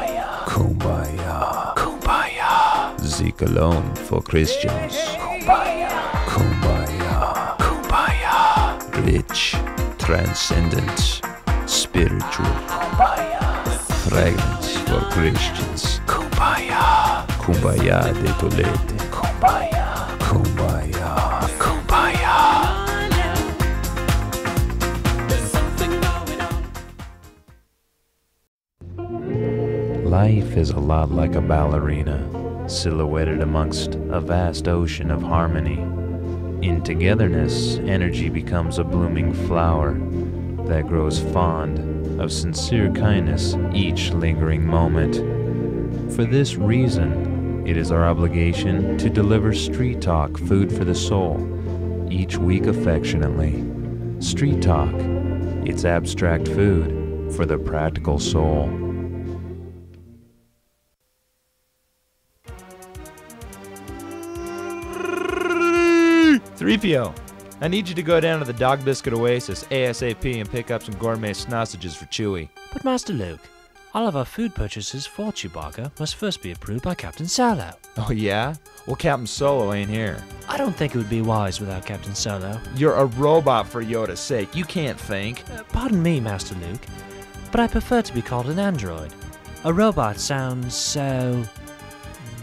Kumbaya. Kumbaya. Zeke alone for Christians. Kumbaya. Kumbaya. Kumbaya. Rich, transcendent, spiritual. Kumbaya. Fragrance for Christians. Kumbaya. Kumbaya de Tolete. Kumbaya. Kumbaya. Kumbaya. Life is a lot like a ballerina, silhouetted amongst a vast ocean of harmony. In togetherness, energy becomes a blooming flower that grows fond of sincere kindness each lingering moment. For this reason, it is our obligation to deliver Street Talk, food for the soul, each week affectionately. Street Talk, it's abstract food for the practical soul. 3PO, I need you to go down to the Dog Biscuit Oasis ASAP and pick up some gourmet sausages for Chewie. But Master Luke, all of our food purchases for Chewbacca must first be approved by Captain Solo. Oh yeah? Well, Captain Solo ain't here. I don't think it would be wise without Captain Solo. You're a robot for Yoda's sake. You can't think. Pardon me, Master Luke, but I prefer to be called an android. A robot sounds so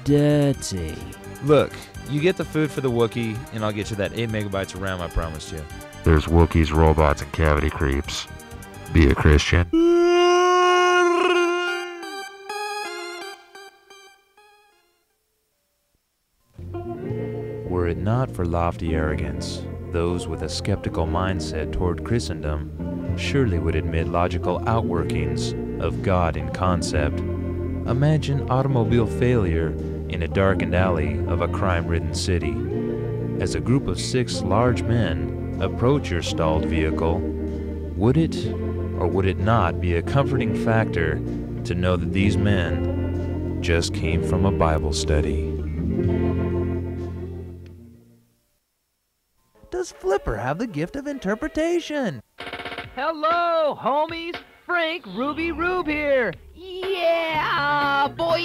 dirty. Look, you get the food for the Wookiee, and I'll get you that 8 megabytes of RAM I promised you. There's Wookiees, robots, and cavity creeps. Be a Christian. Were it not for lofty arrogance, those with a skeptical mindset toward Christendom surely would admit logical outworkings of God in concept. Imagine automobile failure in a darkened alley of a crime-ridden city. As a group of 6 large men approach your stalled vehicle, would it or would it not be a comforting factor to know that these men just came from a Bible study? Does Flipper have the gift of interpretation? Hello, homies. Frank Ruby Rube here. Yeah, boy.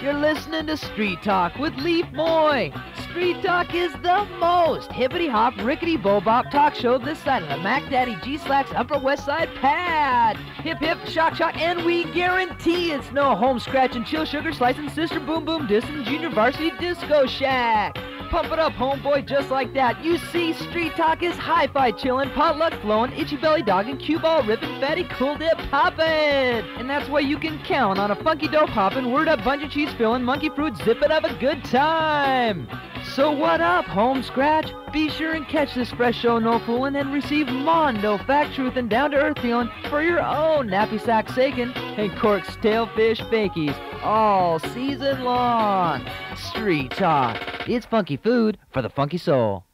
You're listening to Street Talk with Leaf Moy. Street Talk is the most hippity-hop, rickety-bobop talk show this side of the Mac Daddy G-Slacks Upper West Side pad. Hip-hip, shock-shock, and we guarantee it's no home-scratching, chill sugar slicing, sister boom-boom dissing, junior varsity disco shack. Pump it up, homeboy, just like that. You see, Street Talk is hi-fi chillin', potluck flowin', itchy belly doggin', cue ball rippin', fatty cool dip poppin'. And that's why you can count on a funky dope hoppin', word up bungee cheese fillin', monkey fruit zippin' of a good time. So what up, home scratch? Be sure and catch this fresh show, no foolin', and receive mondo, fact, truth, and down-to-earth feelin' for your own nappy sack sakin' and cork stalefish fakies all season long. Street Talk. It's funky food for the funky soul.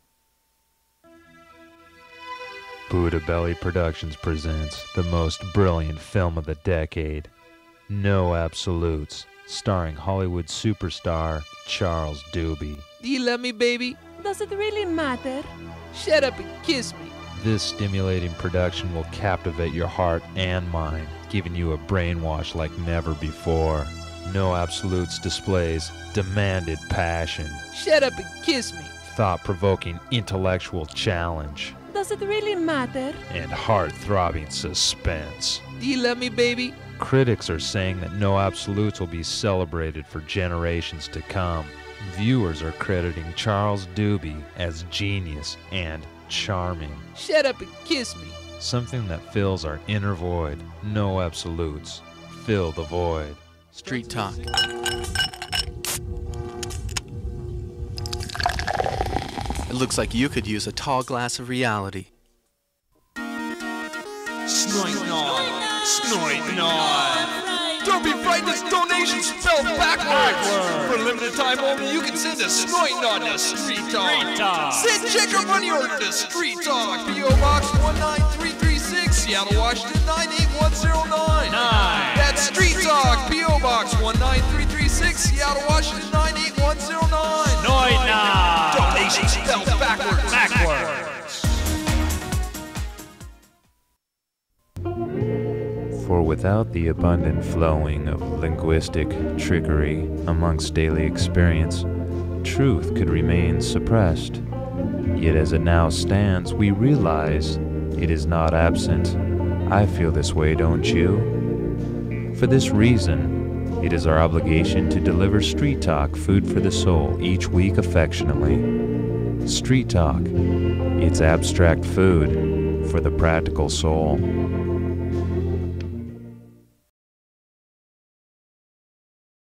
Buddha Belly Productions presents the most brilliant film of the decade, No Absolutes, starring Hollywood superstar Charles Doobie. Do you love me, baby? Does it really matter? Shut up and kiss me. This stimulating production will captivate your heart and mind, giving you a brainwash like never before. No Absolutes displays demanded passion, Shut up and kiss me. thought-provoking intellectual challenge, Does it really matter? and heart-throbbing suspense. Do you love me, baby? Critics are saying that No Absolutes will be celebrated for generations to come. Viewers are crediting Charles Doobie as genius and charming, Shut up and kiss me. something that fills our inner void. No Absolutes. Fill the void. Street Talk. It looks like you could use a tall glass of reality. Snoit Nod! Snoit Nod! Don't be frightened, it's donations spelled backwards! For a limited time only, you can send a Snoit Nod to Street Talk! Send check or money order to Street Talk! P.O. Box 19336, Seattle, Washington 98109! That's Street Talk! P.O. Box 19336, Seattle, Washington 98109! Snoit Nod! Donations spelled backwards! For without the abundant flowing of linguistic trickery amongst daily experience, truth could remain suppressed. Yet as it now stands, we realize it is not absent. I feel this way, don't you? For this reason, it is our obligation to deliver Street Talk, food for the soul, each week affectionately. Street Talk, it's abstract food for the practical soul.